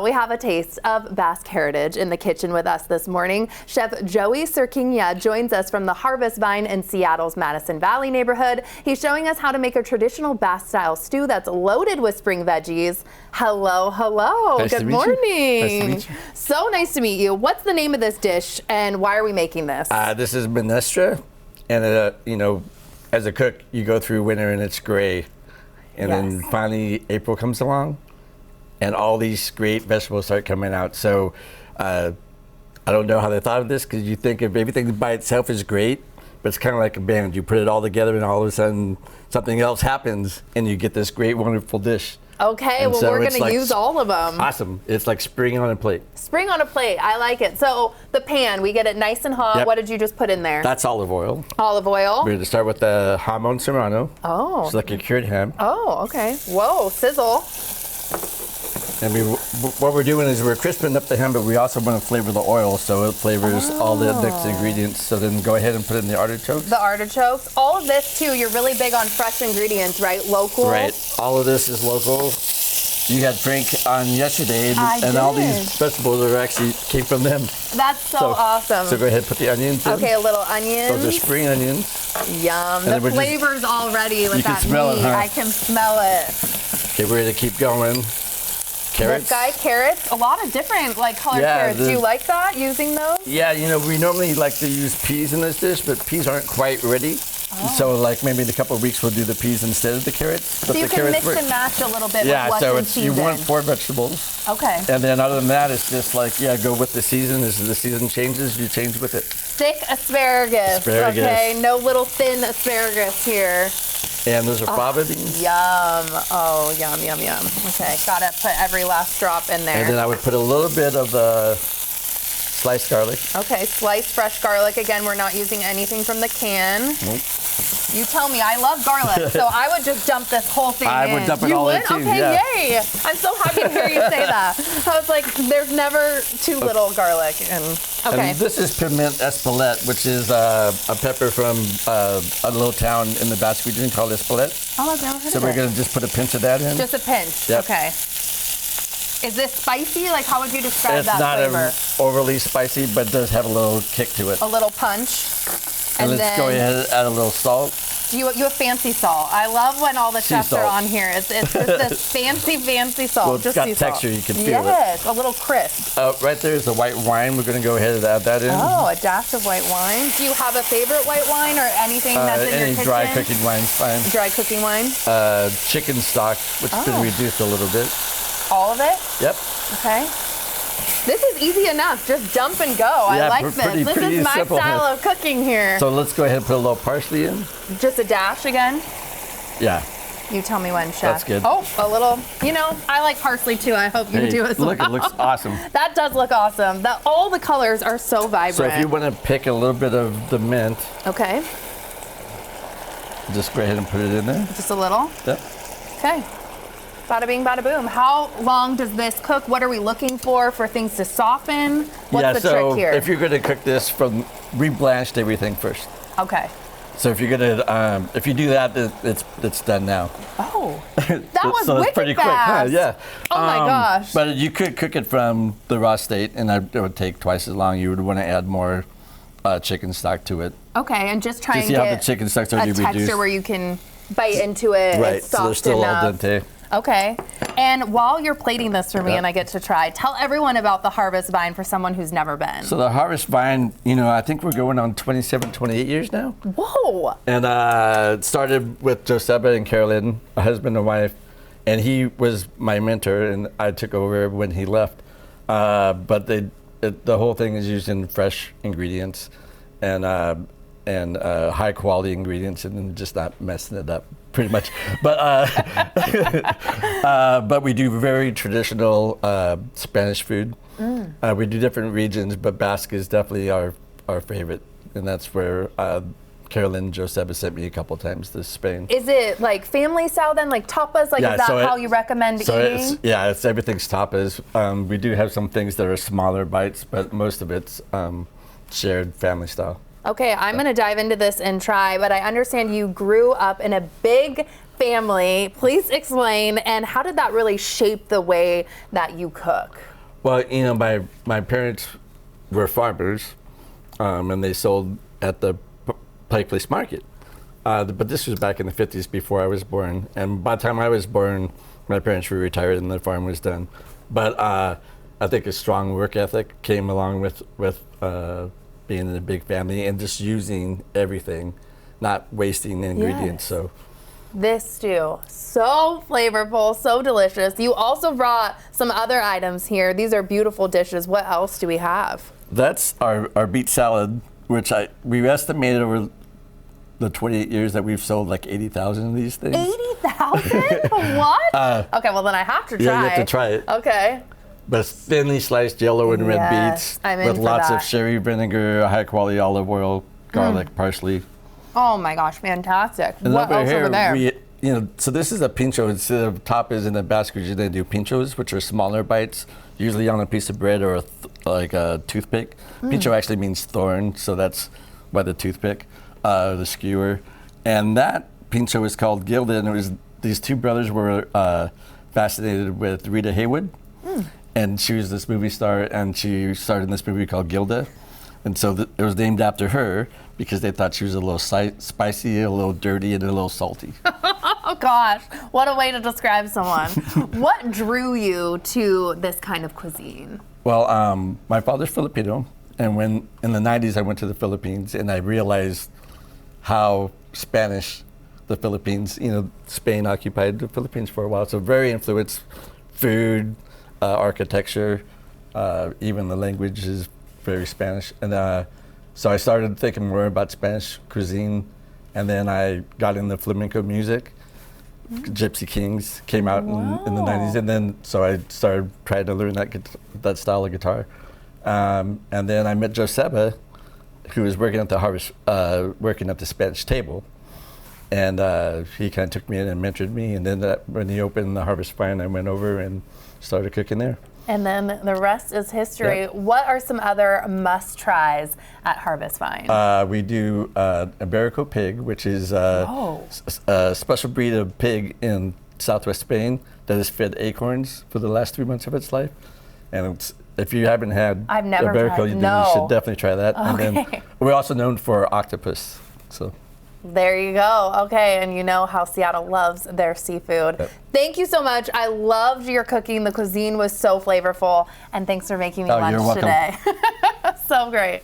we have a taste of Basque heritage in the kitchen with us this morning. Chef Joey Serquinia joins us from the Harvest Vine in Seattle's Madison Valley neighborhood. He's showing us how to make a traditional Basque-style stew that's loaded with spring veggies. Hello, hello. Nice Good to meet morning. you. Nice to meet you. So nice to meet you. What's the name of this dish and why are we making this? This is minestra, and you know, as a cook, you go through winter and it's gray, and then finally April comes along, and all these great vegetables start coming out. So I don't know how they thought of this, because you think of everything by itself is great, but it's kind of like a band. You put it all together and all of a sudden something else happens and you get this great, wonderful dish. Okay, and well, so we're going to use all of them. Awesome. It's like spring on a plate. Spring on a plate. I like it. So the pan, we get it nice and hot. Yep. What did you just put in there? That's olive oil. Olive oil. We're going to start with the jamon serrano. Oh. It's like a cured ham. Oh, okay. Whoa, sizzle. And what we're doing is we're crisping up the ham, but we also want to flavor the oil, so it flavors all the next ingredients. So then go ahead and put in the artichokes. The artichokes. All of this, too, you're really big on fresh ingredients, right? Local? Right. All of this is local. You had Frank on yesterday, and all these vegetables are actually came from them. That's so awesome. So go ahead and put the onions in. Okay, a little onion. Those are spring onions. Yum. And the flavor's already with that meat. I can smell it. Okay, we're going to keep going. Carrots. This guy, carrots, a lot of different colored carrots. Do you like that, using those? Yeah, you know, we normally like to use peas in this dish, but peas aren't quite ready. So like maybe in a couple of weeks we'll do the peas instead of the carrots. So you can mix and match a little bit with what's in season. You want 4 vegetables. Okay. And then other than that, it's just like, go with the season. As the season changes, you change with it. Thick asparagus. Okay, no little thin asparagus here. And those are fava beans. Yum. Oh, yum, yum, yum. Okay, gotta put every last drop in there. And then I would put a little bit of sliced garlic. Okay, sliced fresh garlic. Again, we're not using anything from the can. Nope. You tell me. I love garlic, so I would just dump this whole thing in. I would dump it all in too. Okay, yay. I'm so happy to hear you say that. I was like, there's never too little garlic. And this is piment espelette, which is a pepper from a little town in the Basque region called Espelette. Oh, I've never heard of it. So we're going to just put a pinch of that in. Just a pinch? Yep. Okay. Is this spicy? Like, how would you describe that flavor? It's not overly spicy, but it does have a little kick to it. A little punch. And let's go ahead and add a little salt. You have fancy salt. I love when all the chefs are on here. It's just this fancy salt. Well, it's got texture. You can feel it. Yes, a little crisp. Right there is the white wine. We're going to go ahead and add that in. Oh, a dash of white wine. Do you have a favorite white wine or anything that's in your kitchen? Any dry cooking wine's fine. Dry cooking wine? Chicken stock, which has been reduced a little bit. All of it? Yep. Okay. This is easy enough. Just dump and go. I like this. This is my style of cooking here. So let's go ahead and put a little parsley in. Just a dash again? Yeah. You tell me when, Chef. That's good. Oh, a little. You know, I like parsley too. I hope you do as well. Look, it looks awesome. That does look awesome. All the colors are so vibrant. So if you want to pick a little bit of the mint. Okay. Just go ahead and put it in there. Just a little? Yep. Okay. Bada bing, bada boom. How long does this cook? What are we looking for things to soften? What's the trick here? If you're going to cook this, we blanched everything first. Okay. So if you're going to, if you do that, it's done now. Oh, that was so wicked pretty fast. Quick, huh? Yeah. Oh my gosh. But you could cook it from the raw state, and it would take twice as long. You would want to add more chicken stock to it. Okay, and just try and see get how the chicken stock's already a texture reduced. Where you can bite into it. Right. It's soft so they're still enough. al dente. Okay. And while you're plating this for me and I get to try, tell everyone about the Harvest Vine for someone who's never been. So the Harvest Vine, I think we're going on 27, 28 years now. Whoa. And it started with Joseba and Carolyn, a husband and wife, and he was my mentor, and I took over when he left. But the whole thing is using fresh ingredients and high quality ingredients, and just not messing it up. Pretty much, but we do very traditional Spanish food. We do different regions, but Basque is definitely our favorite, and that's where Carolyn and Joseba sent me a couple times to Spain. Is it like family style then, like tapas? Like, is that how you recommend eating? It's everything's tapas. We do have some things that are smaller bites, but most of it's shared family style. Okay, I'm going to dive into this and try, but I understand you grew up in a big family. Please explain, and how did that really shape the way that you cook? Well, you know, my parents were farmers, and they sold at the Pike Place Market. But this was back in the 50s before I was born. And by the time I was born, my parents were retired and the farm was done. But I think a strong work ethic came along with being in a big family and just using everything, not wasting ingredients. Yes. So. This stew, so flavorful, so delicious. You also brought some other items here. These are beautiful dishes. What else do we have? That's our beet salad, which we estimated over the 28 years that we've sold like 80,000 of these things. 80,000? What? Okay, well then I have to try. Yeah, you have to try it. Okay. But it's thinly sliced yellow and red beets I'm in with for lots that. of sherry vinegar, high quality olive oil, garlic, parsley. Oh my gosh, fantastic. And What else over there? So this is a pincho. Instead of tapas in the Basque region, they do pinchos, which are smaller bites, usually on a piece of bread or like a toothpick. Pincho actually means thorn, so that's why the toothpick, the skewer. And that pincho is called Gilda, and it was these two brothers were fascinated with Rita Hayworth, and she was this movie star, and she starred in this movie called Gilda. And so it was named after her because they thought she was a little spicy, a little dirty, and a little salty. Oh gosh, what a way to describe someone. What drew you to this kind of cuisine? Well, my father's Filipino, and when in the 90s I went to the Philippines and I realized how Spanish the Philippines, Spain occupied the Philippines for a while, so very influenced food, architecture, even the language is very Spanish. And so I started thinking more about Spanish cuisine, and then I got into flamenco music. Gypsy Kings came out in the 90s, and then so I started trying to learn that style of guitar. And then I met Joseba, who was working at the harvest, working at the Spanish table, and he kind of took me in and mentored me. And then when he opened the Harvest Vine, I went over and started cooking there. And then the rest is history. Yep. What are some other must-tries at Harvest Vine? We do Iberico pig, which is a special breed of pig in southwest Spain that is fed acorns for the last 3 months of its life. And if you haven't had I've never Iberico, tried. you No. should definitely try that. Okay. And then we're also known for octopus. So. There you go. Okay, and you know how Seattle loves their seafood. Yep. Thank you so much. I loved your cooking. The cuisine was so flavorful, and thanks for making me lunch you're welcome. today. So great.